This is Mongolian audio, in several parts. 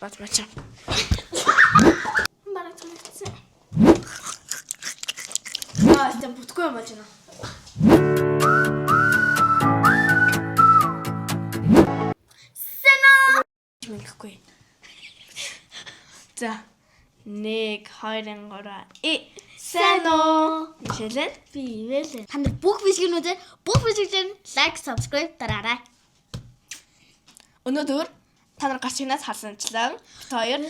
Батмачаа. Бараг цогцсон. Тэм бүтгүй юм байна. Сэна. Мэдэхгүй. За. 1 2 3 Сэно. Жишээлэн би ивэл танд бүх видеонуудыг лайк, subscribe дараарай. Өнөөдөр та нар гачигнаас харсанчлан хоёр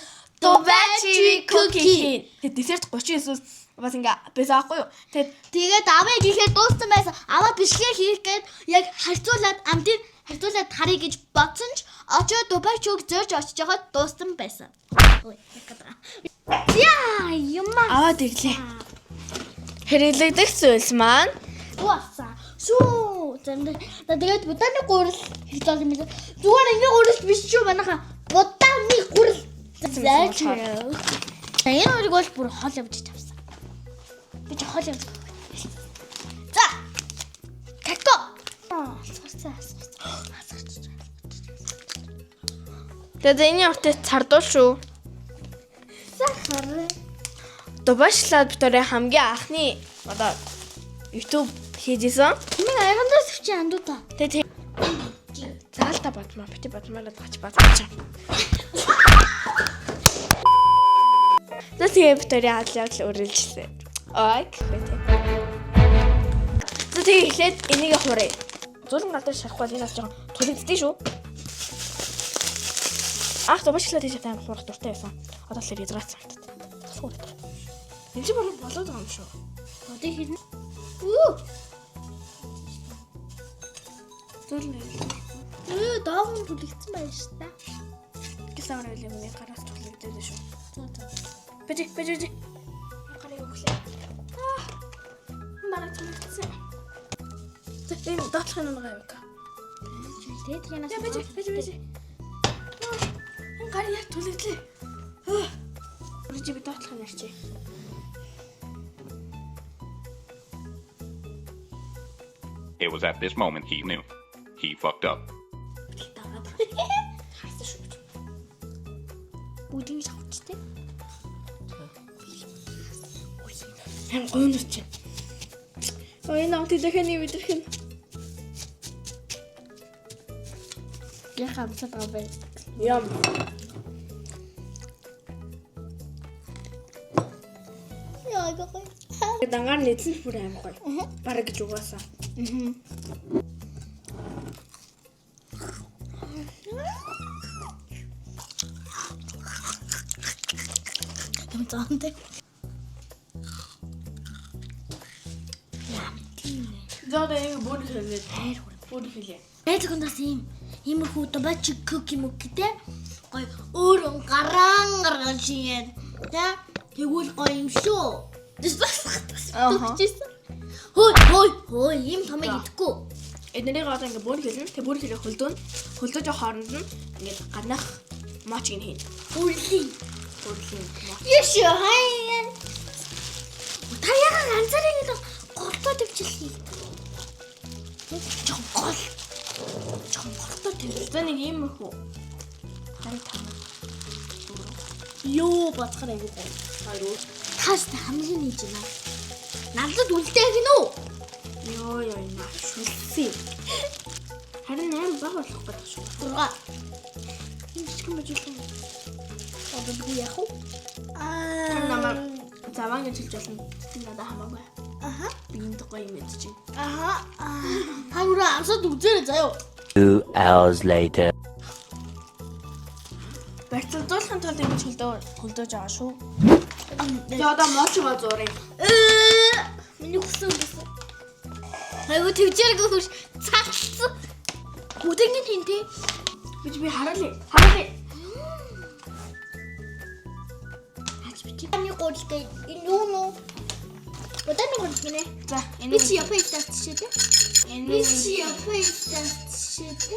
Дубачи cookie. Десерт 39-өөс бас ингээ бэсаахгүй юу. Тэгээд аваа хийхээр дууссан байсан. Аваа бишгээ хийх гээд яг харьцуулаад амтыг харьцуулаад харъя гэж бодсон ч очоо Дубачиг зорж очиж байгаад дууссан байсан. Ой, яагаад. Яа, юмаа. Аваад ирлээ. Хэрэглэгдэх зүйлс маань дууссан. Шүү. Тэгээд будааны гурил хийж байгаа юм. Зүгээр ингээ гурил биш ч юм манайха. Будааны гурил. Зайчраа. Энэ хоёрыг бол бүр хол явж тавьсан. Би ч хол явж. За. Како. тэгээд энэ явтаа цардуул шүү. Сахар. Дубаш лабораторийн хамгийн анхны одоо YouTube хийжсэн. Миний аягандаас өчи андуута. Тэгээд заалтаа батмаа бити батмаараа бач. Тэгээд битэрийн хаалт үргэлжлээ. Ой. Тэгээд эхлээд энийг хураа. Зургийн гадар шарахгүй энэ бас жоохон тулэгддээ шүү. Ах дубашлаад хийж байгаа хурах дуртай байсан. Одоо л израц самтад. Энд чи болоод байгаа юм шүү. Одоо хийх. Зүрнэ. Доогон түлэгдсэн байна шүү дээ. Гисаар байлаа миний гараас түлэгдээд шүү. Бэж. Гарыг өглөө. Мараа түлэгдсэн. Энэ датлах юм байгаа юм. Тэгээд янаас. Бэж. Гарыг яг түлэгдлээ. Үржи би датлах юм ярьчих. It was at this moment he knew. He fucked up. Будинг шавчтэй. Ам гонч. Ой наа тэдэхний мэдэрхэн. Я хамсаа бай. Ям. Яа гоо. Дангаар нийцэн бүр аим гоё. Бараг гэж угаасаа. Тэмцээнтэй. Зөөд ингэ бүр хэлээ. Бүр хэлээ. Эцгондас иймэрхүү Дубачи cookie мөктэй гоё өөр гараан шигээд тэгвэл гоё юм шүү. Хөөе ийм томыг идэхгүй. Эднэрийг одоо ингэ бүр хэлнэ. Тэг бүр хэлээ хөлдөөж хооронд нь ингэ ганах мачиг хийн. Бүрлий. Бүрлийн. Яш хаяа. Таяа ганцаараа ингэ голтоо төвчлээ. Голтоо төвчлээ. За нэг юм хөө. Харин таа. Йоо бацхаар ингэ гоо. Хайруу. Таас хамгийн нээж байна. Надад үлдээ гинөө. Йоо наа шүлсээ. Харин 8 баг болох гэдэг шүү. 6. Ийм ч юм bijүүлсэн. Одоо би яах вэ? Намаа заван гэж хэлж болно. Надад хамаагүй. Аха. Бинд гоё юм гэж чинь. Аха. Хавра амсад үзээрэй заяа. 2 hours later. Барьцуулахын тулд ингэж хөлдөөж байгаа шүү. За одоо мочгоо зурыг. Миний хүсэн байсан. Айгу твчээргүй хүш цаацсан. Бүдэнгийн хинтээ. Би харалээ. Аны гурилтай юу? Бүдэнгийн гурил гинэ. За Би чи япаа истаачшээ тэ. Би чи япаа истаачшээ тэ.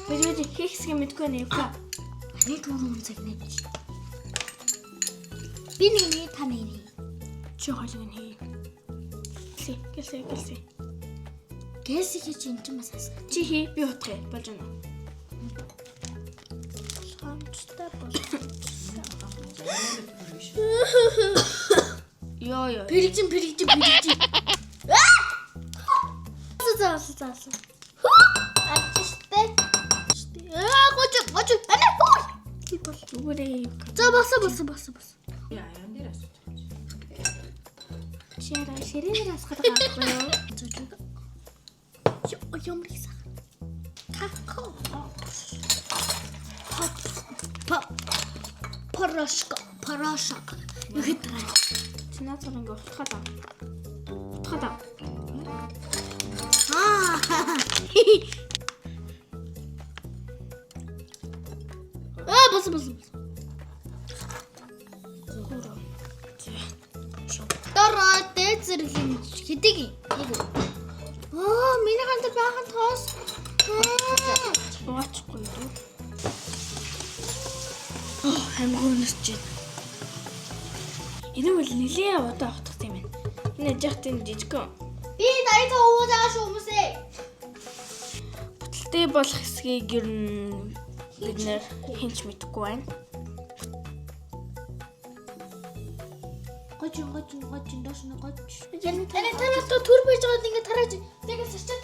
Би хийх хэсэг мэдгүй нэ. Нэг түрүүн цаг нэг. Би нэг таны. Чи хоолыг нь хий. Гэлээ. Гэс хийж энэ ч бас. Чи хий би утгая болж байна. боломжтой бол. Ёо. Пэрэгжин. Заасан. Ачиштэй. Гож. Ана хөө. Зүгээрээ. За босоо. Яа, яан дээр асууж. Ширээр асгах байхгүй юу? Юм рийса. Како. Порошок. Юхитраа. Чинаа царан ингээ утхаад. Босоо. Дороо дээд зэрэглэн хэдэг юм. Миний ганц баахан тоос. Уучгүй юу? Хамгуунасч байна. Энэ бол нэлээ удаа утгах юм байна. Энэ жахтын жижигхэн. Би дайцаа уудааш хүмүүсээ. Бүтэлтэй болох хэсгийг ер нь бид нэр хинч мэдэхгүй байна. Гож доош нь гож. Энэ танаас төр байж байгаад ингэ тараач. Тэгээд сарчаад.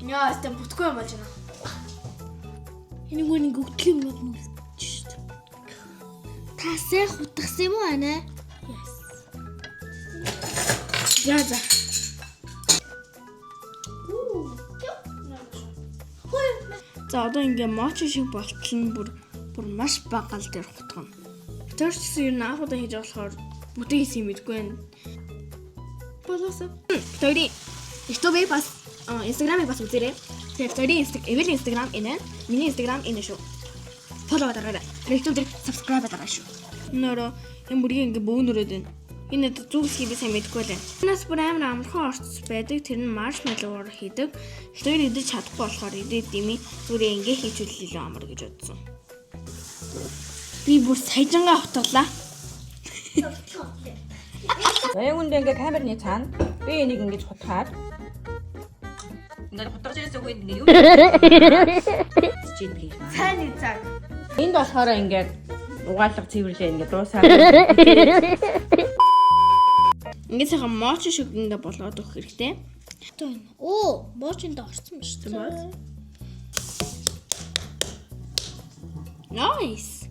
Яа, эстэ бүтгүй юм болж байна. Энэ нэг өгдөл юмнууд нүлж шүү дээ. Тасаа хутгасан юм уу ана? За. За одоо ингээ моч шиг болтол нь бүр маш бага гал дээр хутгана. Тэрчсэн юу наах удаа хийж болохоор бүтэн хийсэн юм мэдгүй байна. Болоосоо. Тэрийн YouTube-ийг бас Instagram-ыг бас үзээрэй. Тэгэхээр Эвэлийн Instagram энэ, миний Instagram энэ шүү. Follow дараарай. YouTube дээр subscribe дараарай шүү. Нөрөө энэ бүрийн ингээ бөөнөрөөд байна. Энэ зүгсхий би сайн мэдгүй лээ. Энэс бүр амар амархан орц байдаг. Тэр нь маршмеллоугаар хийдэг. Тэр идэж чадахгүй болохоор идээд дими зүгээр ингээ хийчихвэл илүү амар гэж бодсон. Би бүр саяжангаа хутгалаа. Аюунд ингээ камерны цаана би энийг ингэж хутгаад ингээд хутгаж ирсэн үгүй ингээ юу чийд хийж байна. Цааны цаг. Энд болохоор ингээд угаалга цэвэрлээ ингээ дуусаад Ингээ сайхан моч шиг ингээ болгоод өгөх хэрэгтэй. Моочинд орсон юм шүү дээ. Nice.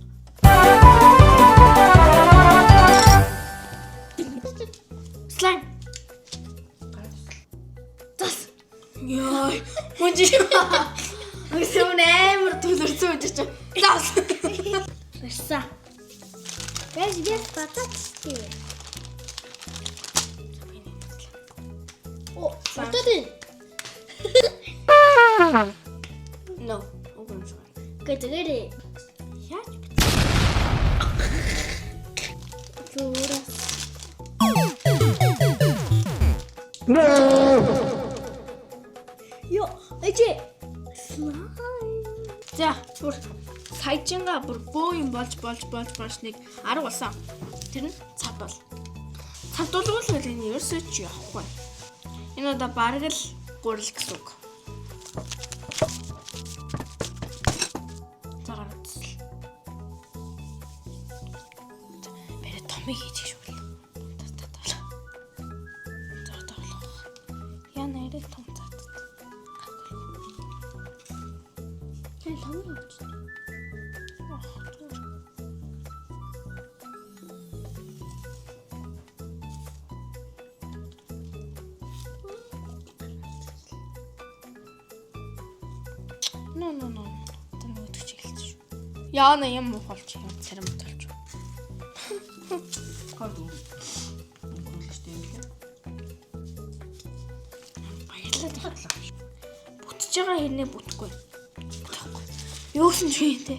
Slime. Тас. Яа, мунжи. Өсөөнээр төлөрсөн гэж чи. Тас. Верса. Без пататки. Пататы. No. Угонж. Гэтэгээр. Яаж? Зурас. Йо, эчи. За, бүр саяжингаа бүр бөө юм болж нэг арга болсон. Тэр нь цад бол. Цад болгоул энэ ерөөсөө ч явахгүй. Энэ одоо бараг л гурил гэсэн үг. Цагаан үзэл. Бэрэ томыг хийж шүү. Яа нэрээ том цад. Хэн томыг явууч. No. Тэн өдөгч хэлсэн шүү. Яа на юм болж юм царам болж. код өнгөлөжтэй юм. Баярлалаа таглаа. Бүтэж байгаа хэрнээ бүтэхгүй. Юу гэсэн ч юм те.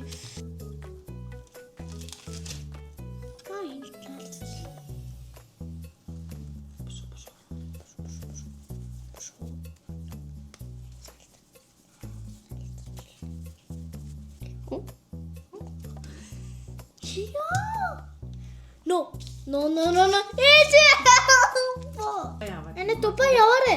No. Эцэг. Энэ тупа яваарэ.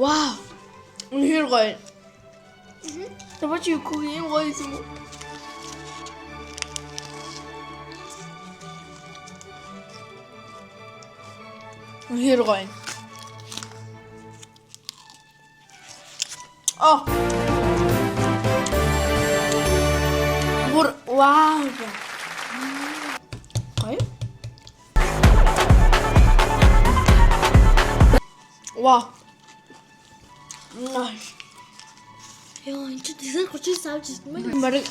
Вау. Үнэхээр гоё. Табач юу юм гоё юм уу? Үнэхээр гоё. Вау. Гоё. Вау. Яа, энэ чи десерт 39 авч ирсэн мэй. Бараг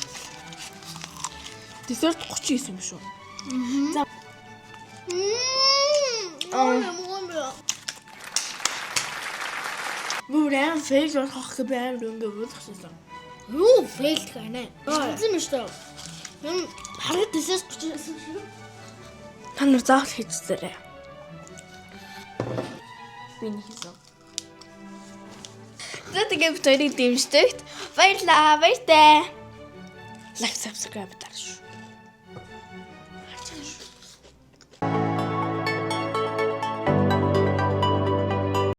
десерт 39 юм шүү. За. Бүрэн фейл болох гэбээр өнгө бодчихсон. Юу фейл гэнэ. Үзэн мэт шүү. Юм хараад десерт 39 шүү. Та нар заавал хийцээрэй. Би нэг хийсэн. За тэгээ битэрийг дэмждэгт баярлаа. Баяртай. Лайк, subscribe дараш.